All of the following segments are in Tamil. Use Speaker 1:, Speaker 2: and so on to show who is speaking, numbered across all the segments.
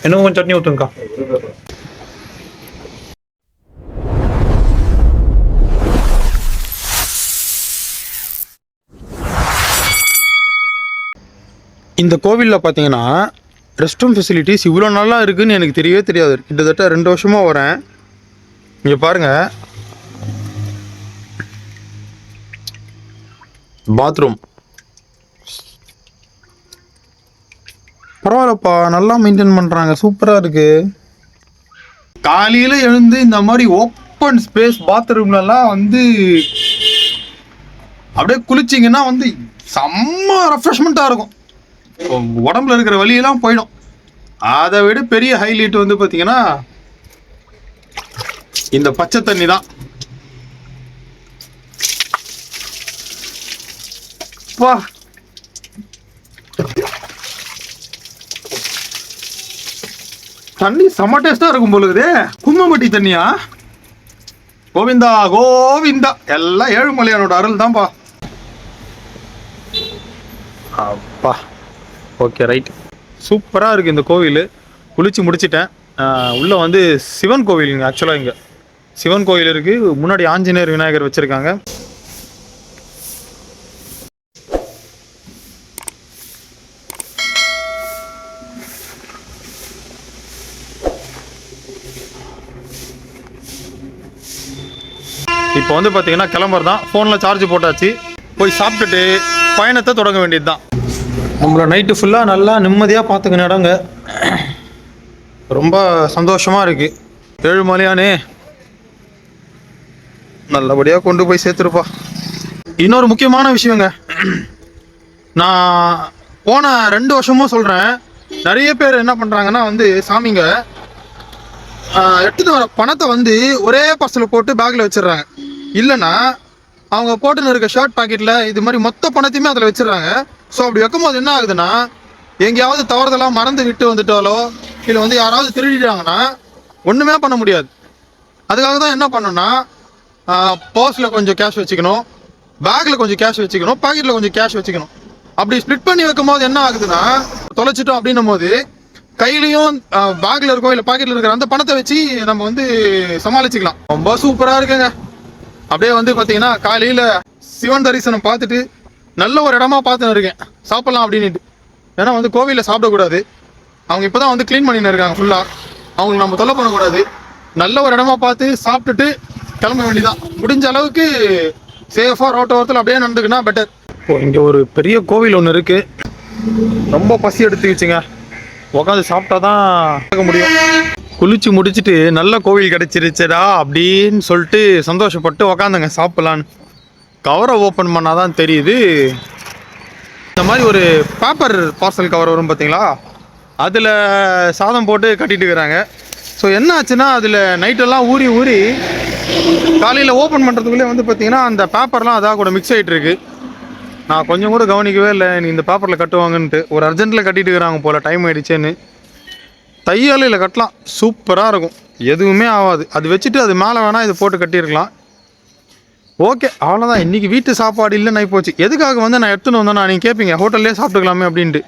Speaker 1: இன்னும் கொஞ்சம் சட்னி ஊற்றுங்கக்கா. இந்த கோவிலில் பார்த்தீங்கன்னா ரெஸ்ட் ரூம் ஃபெசிலிட்டிஸ் இவ்வளோ நல்லா இருக்குதுன்னு எனக்கு தெரியவே தெரியாது. கிட்டத்தட்ட 2 வருஷமாக வரேன். இங்கே பாருங்கள், பாத்ரூம் பரவாயில்லப்பா, நல்லா மெயின்டைன் பண்ணுறாங்க, சூப்பராக இருக்குது. காலையில் எழுந்து இந்த மாதிரி ஓப்பன் ஸ்பேஸ் பாத்ரூம்லலாம் வந்து அப்படியே குளிச்சிங்கன்னா வந்து செம்ம ரெஃப்ரெஷ்மெண்ட்டாக இருக்கும். உடம்புல இருக்கிற வலியெல்லாம் போயிடும். அதை விட பெரிய ஹைலைட் வந்து பார்த்தீங்கன்னா இந்த பச்சை தண்ணி தான். தண்ணி செம்ம டேஸ்டா இருக்கும் போலுக்குதே. கும்மம்பட்டி தண்ணியா? கோவிந்தா கோவிந்தா, எல்லாம் ஏழுமலையானோட அருள் தான்ப்பா. அப்பா, ஓகே ரைட். சூப்பராக இருக்குது இந்த கோவில். குளிச்சு முடிச்சிட்டேன். உள்ளே வந்து சிவன் கோவிலுங்க. ஆக்சுவலாக இங்கே சிவன் கோவில் இருக்குது. முன்னாடி ஆஞ்சநேயர் விநாயகர் வச்சுருக்காங்க. இப்போ வந்து பார்த்தீங்கன்னா கிளம்புறது தான். ஃபோனில் சார்ஜ் போட்டாச்சு. போய் சாப்பிட்டுட்டு பயணத்தை தொடங்க வேண்டியது தான். நம்மளை நைட்டு ஃபுல்லாக நல்லா நிம்மதியாக பார்த்துக்கின இடங்க. ரொம்ப சந்தோஷமாக இருக்குது. ஏழுமலையானே நல்லபடியாக கொண்டு போய் சேர்த்துருப்பா. இன்னொரு முக்கியமான விஷயங்க, நான் போன 2 வருஷமும் சொல்கிறேன், நிறைய பேர் என்ன பண்ணுறாங்கன்னா வந்து சாமிங்க எடுத்துகிட்டு வர பணத்தை வந்து ஒரே பார்சலில் போட்டு பேக்கில் வச்சிடுறாங்க. இல்லைன்னா அவங்க போட்டுன்னு இருக்க ஷர்ட் பாக்கெட்டில் இது மாதிரி மொத்த பணத்தையுமே அதில் வச்சிடுறாங்க. ஸோ அப்படி வைக்கும்போது என்ன ஆகுதுன்னா, எங்கேயாவது தவறுதெல்லாம் மறந்து விட்டு வந்துட்டாலோ இல்லை வந்து யாராவது திருடிட்டாங்கன்னா ஒன்றுமே பண்ண முடியாது. அதுக்காக தான் என்ன பண்ணணும்னா, பர்ஸில் கொஞ்சம் கேஷ் வச்சுக்கணும், பேக்கில் கொஞ்சம் கேஷ் வச்சுக்கணும், பாக்கெட்டில் கொஞ்சம் கேஷ் வச்சுக்கணும். அப்படி ஸ்ப்ளிட் பண்ணி வைக்கும் போது என்ன ஆகுதுன்னா, தொலைச்சிட்டோம் அப்படின்னும் போது கையிலையும் பேக்கில் இருக்கோ இல்லை பாக்கெட்டில் இருக்கிற அந்த பணத்தை வச்சு நம்ம வந்து சமாளிச்சுக்கலாம். ரொம்ப சூப்பராக இருக்குங்க. அப்படியே வந்து பார்த்தீங்கன்னா காலையில் சிவன் தரிசனம் பார்த்துட்டு நல்ல ஒரு இடமா பார்த்துன்னு இருக்கேன் சாப்பிட்லாம் அப்படின்ட்டு. ஏன்னா வந்து கோவிலில் சாப்பிடக்கூடாது, அவங்க இப்போ தான் வந்து க்ளீன் பண்ணின்னு இருக்காங்க ஃபுல்லாக. அவங்களுக்கு நம்ம தொல்லை பண்ணக்கூடாது. நல்ல ஒரு இடமா பார்த்து சாப்பிட்டுட்டு கிளம்ப வேண்டியதான். முடிஞ்ச அளவுக்கு சேஃபாக ரோட்டோரத்தில் அப்படியே நடந்துக்குன்னா பெட்டர். இப்போ இங்கே ஒரு பெரிய கோவில் ஒன்று இருக்குது. ரொம்ப பசி எடுத்துக்கிச்சுங்க. உட்காந்து சாப்பிட்டா தான் பார்க்க முடியும். குளிச்சு முடிச்சுட்டு நல்ல கோவில் கிடச்சிருச்சடா அப்படின்னு சொல்லிட்டு சந்தோஷப்பட்டு உக்காந்துங்க சாப்பிட்லான்னு. கவரை ஓப்பன் பண்ணால் தான் தெரியுது, இந்த மாதிரி ஒரு பேப்பர் பார்சல் கவர் வரும் பார்த்தீங்களா, அதில் சாதம் போட்டு கட்டிட்டு இருக்கிறாங்க. ஸோ என்ன ஆச்சுன்னா, அதில் நைட்டெல்லாம் ஊறி ஊறி காலையில் ஓப்பன் பண்ணுறதுக்குள்ளே வந்து பார்த்தீங்கன்னா அந்த பேப்பர்லாம் அதாக கூட மிக்ஸ் ஆகிட்டு இருக்கு. நான் கொஞ்சம் கூட கவனிக்கவே இல்லை நீ இந்த பேப்பரில் கட்டுவாங்கன்ட்டு. ஒரு அர்ஜென்ட்டில் கட்டிட்டு இருக்கிறாங்க போல், டைம் ஆகிடுச்சேன்னு. தையாலையில் கட்டலாம், சூப்பராக இருக்கும், எதுவுமே ஆகாது. அது வச்சுட்டு அது மேலே வேணால் இது போட்டு கட்டியிருக்கலாம். ஓகே, அவ்வளோதான். இன்றைக்கி வீட்டு சாப்பாடு இல்லைன்னு ஆகிப்போச்சு. எதுக்காக வந்து நான் எடுத்துன்னு வந்தேன்னா, நீங்கள் கேட்பீங்க ஹோட்டல்லே சாப்பிட்டுக்கலாமே அப்படின்ட்டு.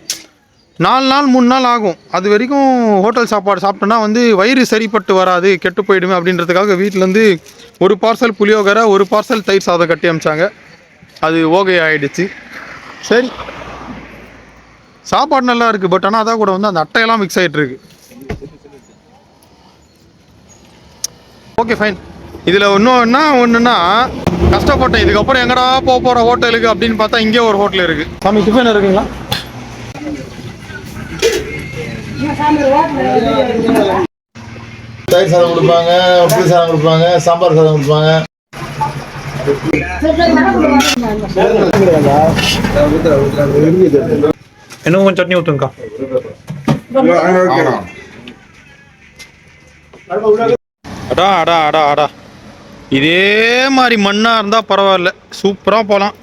Speaker 1: 4 நாள் 3 நாள் ஆகும். அது வரைக்கும் ஹோட்டல் சாப்பாடு சாப்பிட்டோன்னா வந்து வயிறு சரிப்பட்டு வராது, கெட்டு போயிடுமே அப்படின்றதுக்காக வீட்டிலேருந்து ஒரு பார்சல் புளியோகரை, ஒரு பார்சல் தயிர் சாதம் கட்டி அமிச்சாங்க. அது ஓகே ஆகிடுச்சு. சரி, சாப்பாடு நல்லா இருக்குது. பட் ஆனால் அதான் கூட வந்து அந்த அட்டையெல்லாம் மிக்ஸ் ஆகிட்டு இருக்கு. Okay fine. இதில் ஒன்றுன்னா கஷ்டப்பட்டேன். இதுக்கப்புறம் எங்கடா போகிற ஹோட்டலுக்கு அப்படின்னு பார்த்தா இங்கே ஒரு ஹோட்டல் இருக்குது. சாமி டிஃபன் இருக்குங்களா?
Speaker 2: தயிர் சாதம் கொடுப்பாங்க, புளி சாதம் கொடுப்பாங்க, சாம்பார் சாதம் கொடுப்பாங்க.
Speaker 1: இன்னும் கொஞ்சம் சட்னி ஊற்றுங்கக்கா. அடா அடா அடா அடா, இதே மாதிரி மண்ணாக இருந்தால் பரவாயில்ல, சூப்பராக போகலாம்.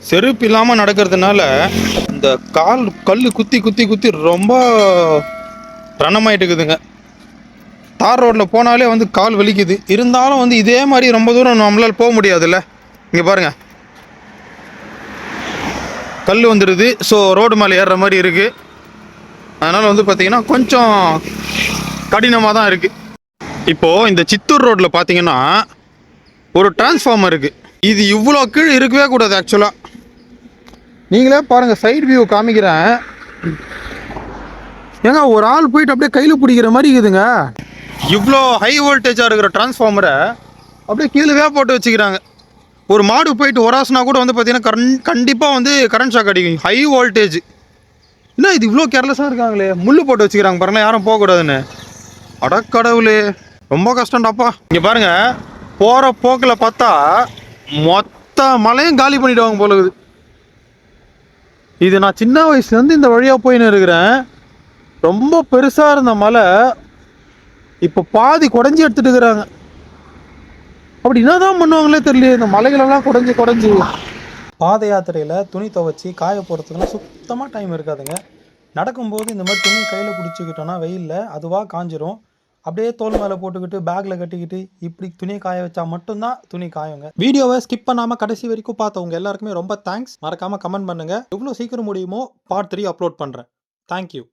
Speaker 1: செருப்பு இல்லாமல் நடக்கிறதுனால இந்த கல் குத்தி குத்தி குத்தி ரொம்ப ரணமாயிட்டு இருக்குதுங்க. தார் ரோட்டில் போனாலே வந்து கால் வலிக்குது. இருந்தாலும் வந்து இதே மாதிரி ரொம்ப தூரம் நம்மளால் போக முடியாதுல்ல. இங்கே பாருங்கள், கல் வந்துடுது. ஸோ ரோடு மேலே ஏறுற மாதிரி இருக்குது. அதனால் வந்து பார்த்தீங்கன்னா கொஞ்சம் கடினமாக தான் இருக்குது. இப்போது இந்த சித்தூர் ரோட்டில் பார்த்தீங்கன்னா ஒரு டிரான்ஸ்ஃபார்மர் இருக்குது. இது இவ்வளோ கீழே இருக்கவே கூடாது ஆக்சுவலாக. நீங்களே பாருங்கள், சைடு வியூ காமிக்கிறேன். ஏங்க ஒரு ஆள் போயிட்டு அப்படியே கையில் பிடிக்கிற மாதிரி இருக்குதுங்க. இவ்வளோ ஹை வோல்டேஜாக இருக்கிற டிரான்ஸ்ஃபார்மரை அப்படியே கீழே போட்டு வச்சுக்கிறாங்க. ஒரு மாடு போயிட்டு ஒராசுனா கூட வந்து பார்த்தீங்கன்னா கண்டிப்பாக வந்து கரண்ட் ஷாக் அடிக்கும். High voltage. என்ன இது இவ்வளோ கேர்லெஸ்ஸாக இருக்காங்களே, முள் போட்டு வச்சுக்கிறாங்க பாருங்களேன், யாரும் போகக்கூடாதுன்னு. அடக்கடவுளே, ரொம்ப கஷ்டம்டாப்பா. இங்கே பாருங்கள், போகிற போக்கில் பார்த்தா மொத்த மலையும் காலி பண்ணிவிடுவாங்க போல இருக்குது. இது நான் சின்ன வயசுலேருந்து இந்த வழியாக போயின்னு இருக்கிறேன். ரொம்ப பெருசாக இருந்த மலை இப்போ பாதி குடஞ்சி எடுத்துட்டு இருக்கிறாங்க. அப்படி என்ன தான் பண்ணுவாங்களே தெரியல, இந்த மலைகளெல்லாம் குடஞ்சி. பாத யாத்திரையில் துணி துவைச்சி காய போகிறதுக்குலாம் சுத்தமாக டைம் இருக்காதுங்க. நடக்கும்போது இந்த மாதிரி துணி கையில் பிடிச்சிக்கிட்டோன்னா வெயிலில் அதுவாக காஞ்சிரும். அப்படியே தோல் மேலே போட்டுக்கிட்டு பேக்கில் கட்டிக்கிட்டு இப்படி துணியை காய வச்சா மட்டும்தான் துணி காயுங்க. வீடியோவை ஸ்கிப் பண்ணாமல் கடைசி வரைக்கும் பார்த்தவங்க எல்லாருக்குமே ரொம்ப தேங்க்ஸ். மறக்காமல் கமெண்ட் பண்ணுங்கள். எவ்வளோ சீக்கிரம் முடியுமோ பார்ட் 3 அப்லோட் பண்ணுறேன். தேங்க்யூ.